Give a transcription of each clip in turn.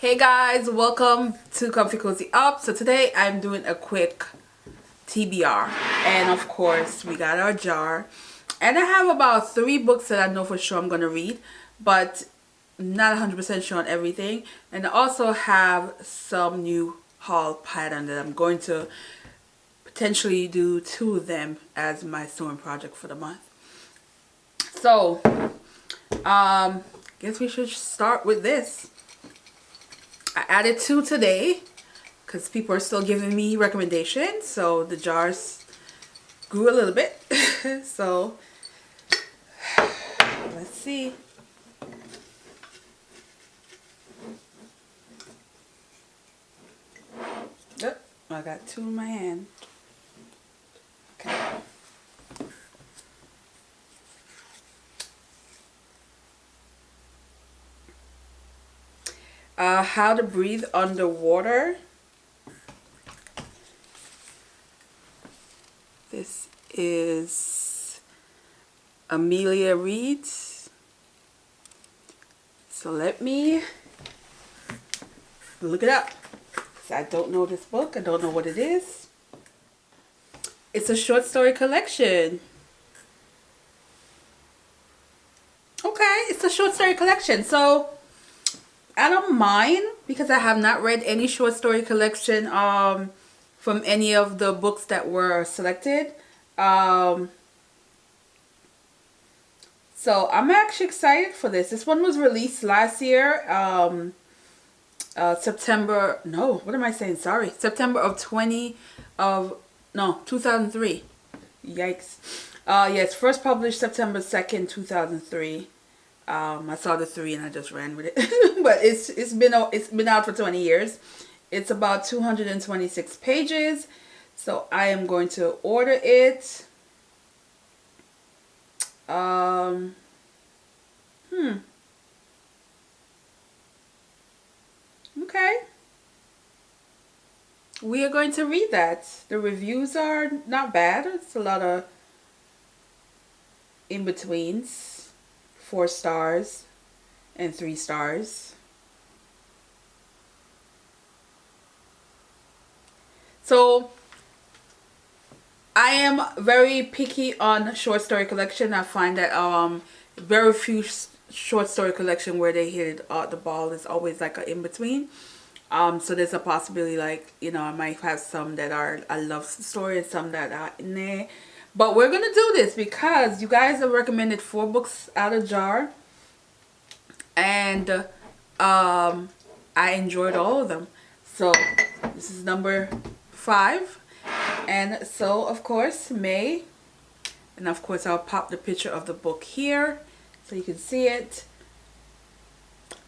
Hey guys, welcome to Comfy Cozy Up. So today I'm doing a quick TBR, and of course we got our jar, and I have about 3 books that I know for sure I'm going to read, but not 100% sure on everything. And I also have some new haul pattern that I'm going to potentially do 2 of them as my sewing project for the month. So guess we should start with this. I added 2 today because people are still giving me recommendations, so the jars grew a little bit. So let's see. Oh, I got 2 in my hand. Okay. How to Breathe Underwater. This is Amelia Reed's. So let me look it up. I don't know this book. I don't know what it is. It's a short story collection. Okay, it's a short story collection. So I don't mind, because I have not read any short story collection from any of the books that were selected. So I'm actually excited for this. This one was released last year, September, no, what am I saying? Sorry, September of 2003. Yikes. Yes, first published September 2nd, 2003. I saw the 3 and I just ran with it. But it's been out for 20 years. It's about 226 pages. So I am going to order it. Okay. We are going to read that. The reviews are not bad. It's a lot of in-betweens. 4 stars and 3 stars. So I am very picky on short story collection. I find that very few short story collection where they hit the ball is always like an in-between. So there's a possibility, like, you know, I might have some that are I love the story and some that are nah. But we're gonna do this because you guys have recommended 4 books out of jar, and I enjoyed all of them. So this is number 5, and so of course May, and of course I'll pop the picture of the book here so you can see it.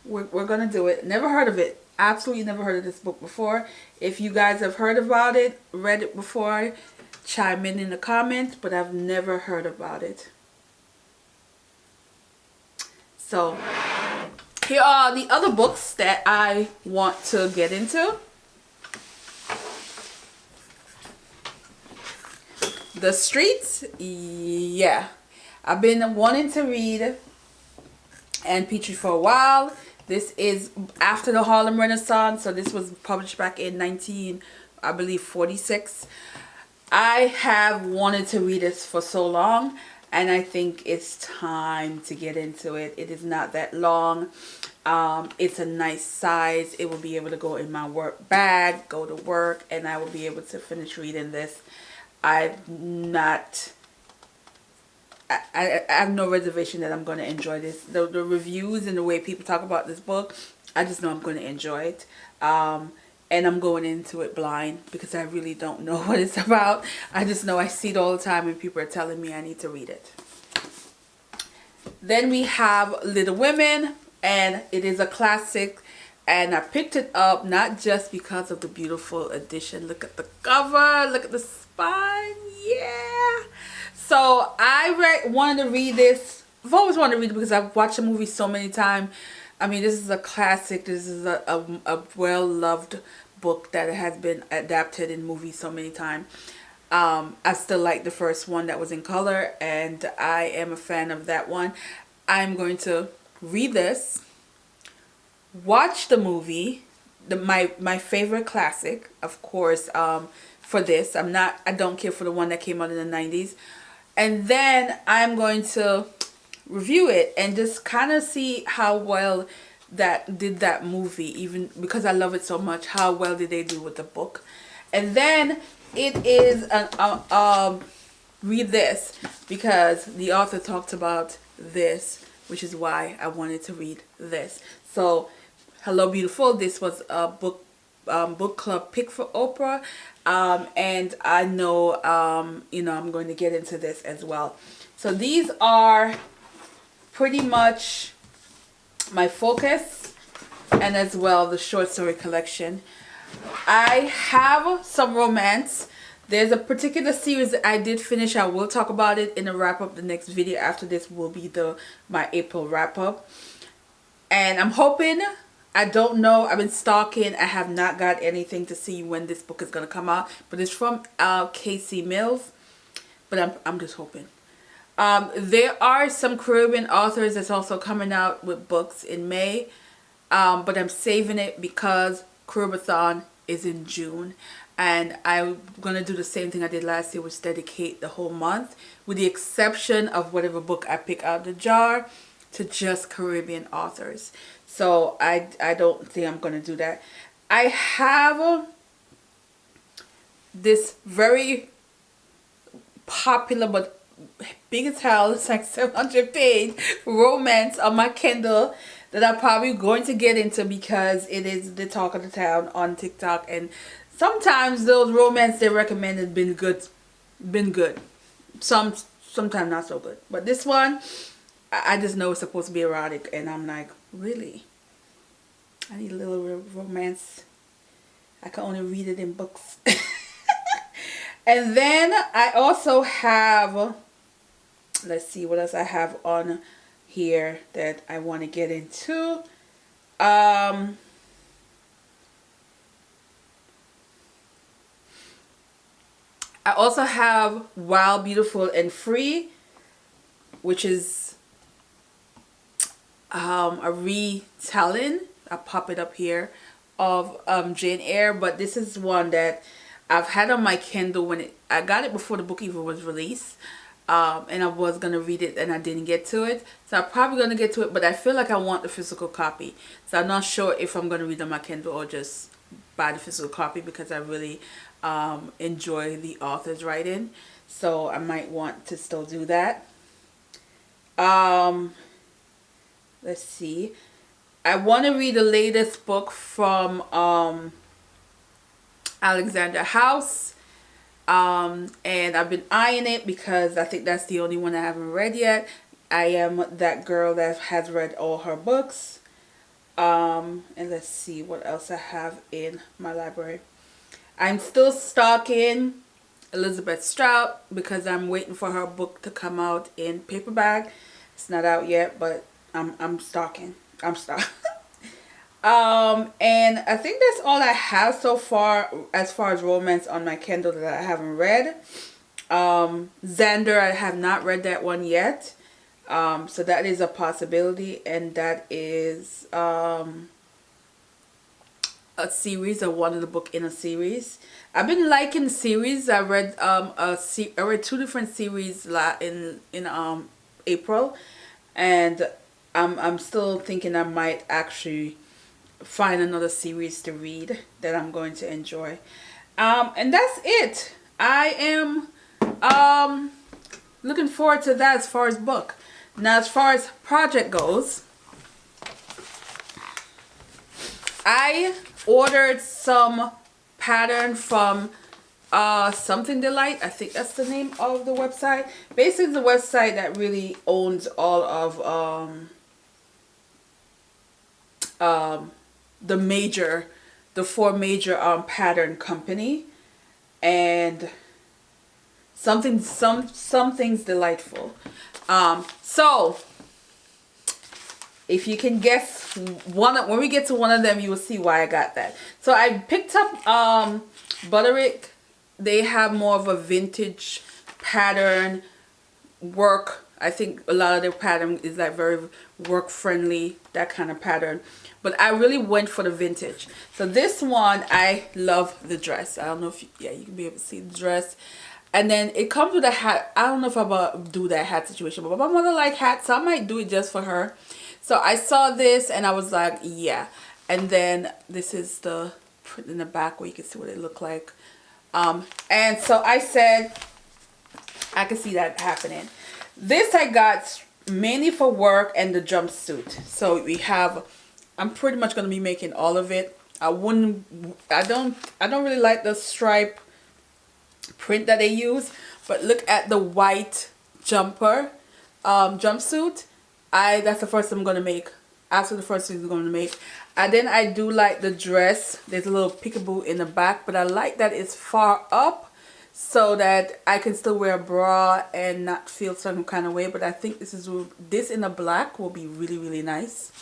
We're gonna do it. Never heard of it. Absolutely never heard of this book before. If you guys have heard about it, read it before, chime in the comments, but I've never heard about it. So here are the other books that I want to get into. The Streets, yeah, I've been wanting to read Anne Petrie for a while. This is after the Harlem Renaissance, so this was published back in 1946. I have wanted to read this for so long, and I think it's time to get into it. It is not that long. It's a nice size. It will be able to go in my work bag, go to work, and I will be able to finish reading this. I have no reservation that I'm going to enjoy this. The reviews and the way people talk about this book, I just know I'm going to enjoy it. And I'm going into it blind because I really don't know what it's about. I just know I see it all the time and people are telling me I need to read it. Then we have Little Women, and it is a classic. And I picked it up not just because of the beautiful edition. Look at the cover. Look at the spine. Yeah. So I wanted to read this. I've always wanted to read it because I've watched the movie so many times. I mean, this is a classic. This is a well-loved book that has been adapted in movies so many times. I still like the first one that was in color, and I am a fan of that one. I'm going to read this, watch the movie, my favorite classic, of course. For this, I don't care for the one that came out in the 90s. And then I'm going to review it and just kind of see how well that movie, even because I love it so much, how well did they do with the book. And then it is read this because the author talked about this, which is why I wanted to read this. So Hello Beautiful, this was a book club pick for Oprah, and I know I'm going to get into this as well. So these are pretty much my focus, and as well the short story collection. I have some romance. There's a particular series that I did finish. I will talk about it in a wrap up. The next video after this will be my April wrap up, and I'm hoping, I don't know, I've been stalking, I have not got anything to see when this book is going to come out, but it's from Casey Mills, but I'm just hoping. There are some Caribbean authors that's also coming out with books in May, but I'm saving it because Caribathon is in June, and I'm going to do the same thing I did last year, which dedicate the whole month, with the exception of whatever book I pick out of the jar, to just Caribbean authors. So I don't think I'm going to do that. I have this very popular but big as hell, it's like 700 page romance on my Kindle that I'm probably going to get into because it is the talk of the town on TikTok, and sometimes those romance they recommend has been good. Sometimes not so good. But this one, I just know it's supposed to be erotic, and I'm like, really? I need a little romance. I can only read it in books. And then I also have, let's see what else I have on here that I want to get into. I also have Wild, Beautiful, and Free, which is a retelling, I'll pop it up here, of Jane Eyre, but this is one that I've had on my Kindle when I got it before the book even was released, and I was going to read it and I didn't get to it, so I'm probably going to get to it, but I feel like I want the physical copy, so I'm not sure if I'm going to read on my Kindle or just buy the physical copy because I really enjoy the author's writing, so I might want to still do that. Let's see. I want to read the latest book from Alexandra House, and I've been eyeing it because I think that's the only one I haven't read yet. I am that girl that has read all her books. And let's see what else I have in my library. I'm still stalking Elizabeth Strout because I'm waiting for her book to come out in paperback. It's not out yet, but I'm stalking. And I think that's all I have so far as romance on my Kindle that I haven't read. Xander, I have not read that one yet. So that is a possibility, and that is a series, or one of the book in a series. I've been liking series. I read I read 2 different series in April, and I'm still thinking I might actually find another series to read that I'm going to enjoy. And that's it. I am looking forward to that as far as book. Now, as far as project goes, I ordered some pattern from Something Delight. I think that's the name of the website. Basically, the website that really owns all of the 4 major pattern company, and something's delightful. So if you can guess when we get to one of them, you will see why I got that. So I picked up Butterick. They have more of a vintage pattern work I think a lot of their pattern is like very work friendly, that kind of pattern. But I really went for the vintage. So this one, I love the dress. I don't know if yeah, you can be able to see the dress. And then it comes with a hat. I don't know if I'm about do that hat situation, but my mother like hats, so I might do it just for her. So I saw this and I was like, yeah. And then this is the print in the back where you can see what it looked like. And so I said, I could see that happening. This I got mainly for work and the jumpsuit. So we have, I'm pretty much going to be making all of it. I don't really like the stripe print that they use, but look at the white jumper, jumpsuit. That's the first I'm going to make. After the first thing I'm going to make. And then I do like the dress. There's a little peekaboo in the back, but I like that it's far up so that I can still wear a bra and not feel some kind of way. But I think this in the black will be really, really nice.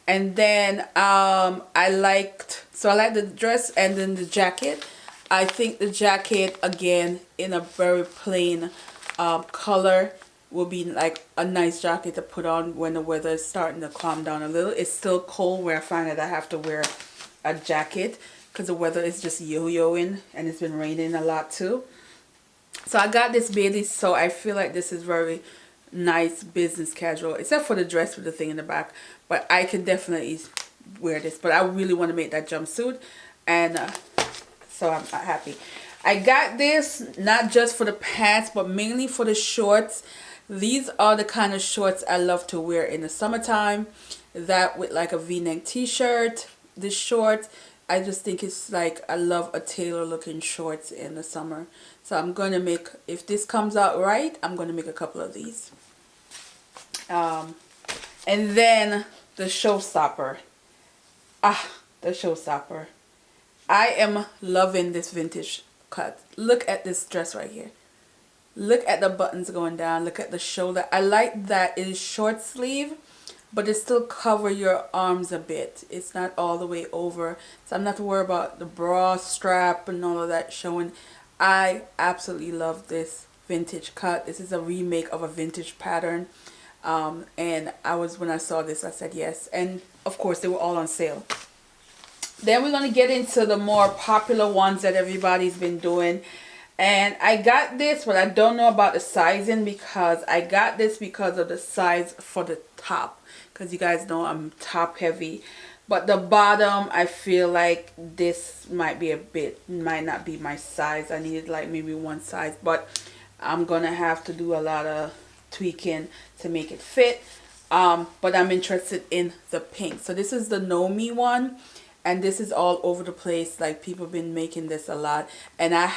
And then I like the dress and then the jacket. I think the jacket, again, in a very plain color, will be like a nice jacket to put on when the weather is starting to calm down a little. It's still cold where I find that I have to wear a jacket because the weather is just yo-yoing and it's been raining a lot too. So I got this Bailey, so I feel like this is very nice business casual, except for the dress with the thing in the back. But I can definitely wear this, but I really want to make that jumpsuit, and so I'm happy. I got this not just for the pants, but mainly for the shorts. These are the kind of shorts I love to wear in the summertime. That with like a v-neck t-shirt, this short, I just think it's like, I love a tailor looking shorts in the summer. So I'm going to make, if this comes out right, I'm going to make a couple of these. And then the showstopper. The showstopper. I am loving this vintage cut. Look at this dress right here. Look at the buttons going down. Look at the shoulder. I like that it is short sleeve, but it still cover your arms a bit. It's not all the way over. So I'm not worried about the bra strap and all of that showing. I absolutely love this vintage cut. This is a remake of a vintage pattern. And when I saw this, I said yes. And of course, they were all on sale. Then we're going to get into the more popular ones that everybody's been doing. And I got this, but I don't know about the sizing, because I got this because of the size for the top. Because you guys know I'm top heavy. But the bottom, I feel like this might not be my size. I needed like maybe one size. But I'm going to have to do a lot of tweaking to make it fit. But I'm interested in the pink. So this is the Know Me one. And this is all over the place. Like, people have been making this a lot. And I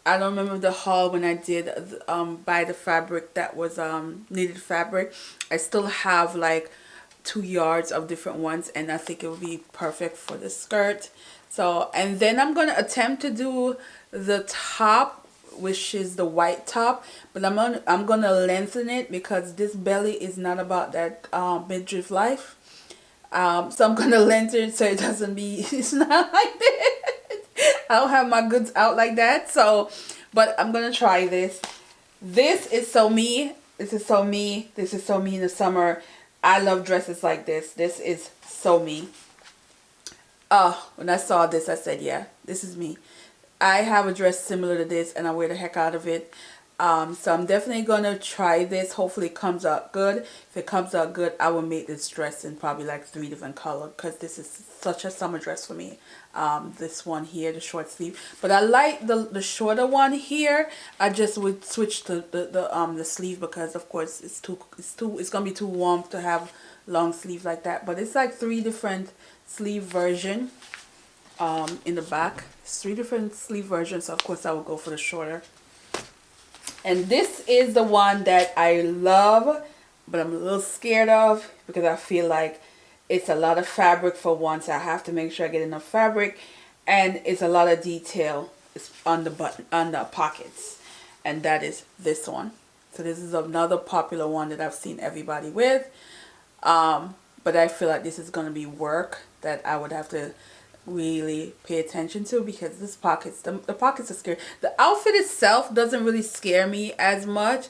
don't remember the haul when I did buy the fabric that was knitted fabric. I still have like 2 yards of different ones. And I think it would be perfect for the skirt. So, and then I'm going to attempt to do the top, which is the white top. But I'm going to lengthen it, because this belly is not about that midriff life. So I'm going to lengthen it so it doesn't be, it's not like that. I don't have my goods out like that. So, but I'm going to try this. This is so me. This is so me. This is so me in the summer. I love dresses like this. This is so me. When I saw this, I said, yeah, this is me. I have a dress similar to this and I wear the heck out of it. So I'm definitely going to try this. Hopefully it comes out good. If it comes out good, I will make this dress in probably like 3 different colors, because this is such a summer dress for me. This one here, the short sleeve. But I like the shorter one here. I just would switch to the sleeve, because of course it's going to be too warm to have long sleeve like that. But it's like 3 different sleeve version in the back. It's 3 different sleeve versions. So of course I will go for the shorter. And this is the one that I love, but I'm a little scared of, because I feel like it's a lot of fabric for one, so I have to make sure I get enough fabric, and it's a lot of detail on the button, on the pockets, and that is this one. So this is another popular one that I've seen everybody with, but I feel like this is going to be work that I would have to really pay attention to, because the pockets are scary. The outfit itself doesn't really scare me as much.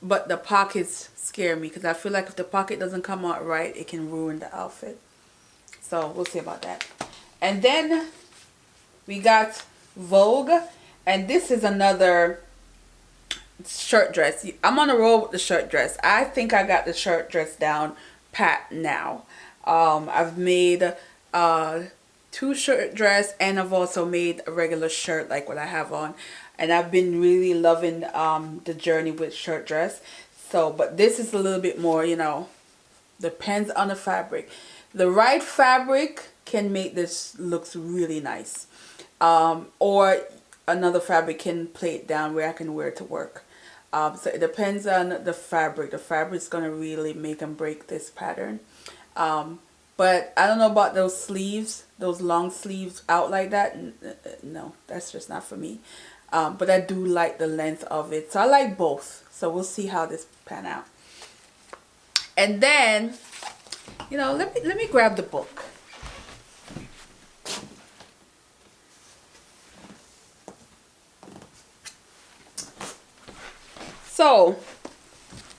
but the pockets scare me because I feel like if the pocket doesn't come out right, it can ruin the outfit. So we'll see about that. And then we got Vogue, and this is another shirt dress. I'm on a roll with the shirt dress. I think I got the shirt dress down pat now. I've made 2 shirt dress, and I've also made a regular shirt like what I have on, and I've been really loving the journey with shirt dress. So but this is a little bit more, you know, depends on the fabric. The right fabric can make this looks really nice, or another fabric can play it down where I can wear it to work. So it depends on the fabric. The fabric's gonna really make and break this pattern. But I don't know about those sleeves, those long sleeves out like that. No, that's just not for me. But I do like the length of it. So I like both. So we'll see how this pan out. And then, you know, let me grab the book. So,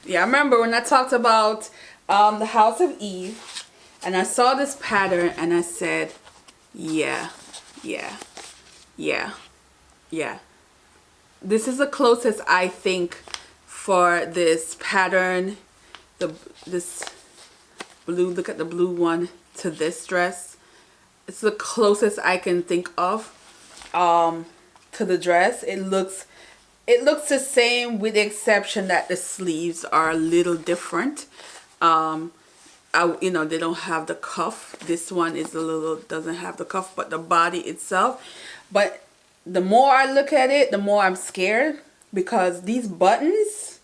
yeah, I remember when I talked about the House of Eve, and I saw this pattern, and I said, yeah. This is the closest I think for this pattern, this blue, look at the blue one, to this dress. It's the closest I can think of to the dress. It looks the same with the exception that the sleeves are a little different. You know, they don't have the cuff. This one is doesn't have the cuff, but the body itself. But the more I look at it, the more I'm scared, because these buttons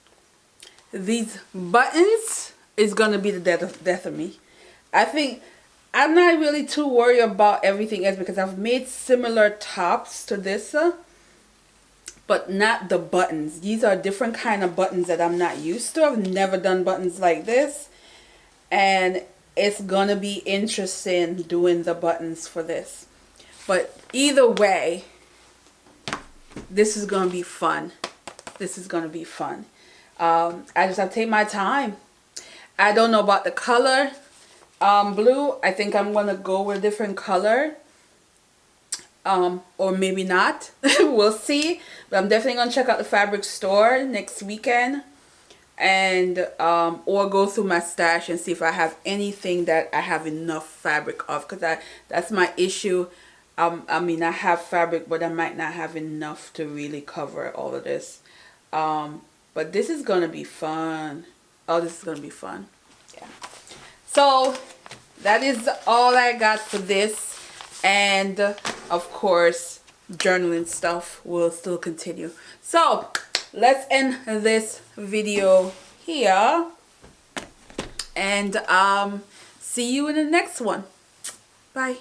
is gonna be the death of me. I think I'm not really too worried about everything else because I've made similar tops to this, but not the buttons. These are different kind of buttons that I'm not used to. I've never done buttons like this, and it's gonna be interesting doing the buttons for this. But either way, this is gonna be fun. This is gonna be fun. I just have to take my time. I don't know about the color. Blue, I think I'm gonna go with a different color. Or maybe not. We'll see. But I'm definitely gonna check out the fabric store next weekend, and or go through my stash and see if I have anything that I have enough fabric of, because that's my issue. I mean, I have fabric, but I might not have enough to really cover all of this. But this is gonna be fun. Oh, this is gonna be fun. Yeah. So that is all I got for this. And of course, journaling stuff will still continue. So let's end this video here, and see you in the next one. Bye.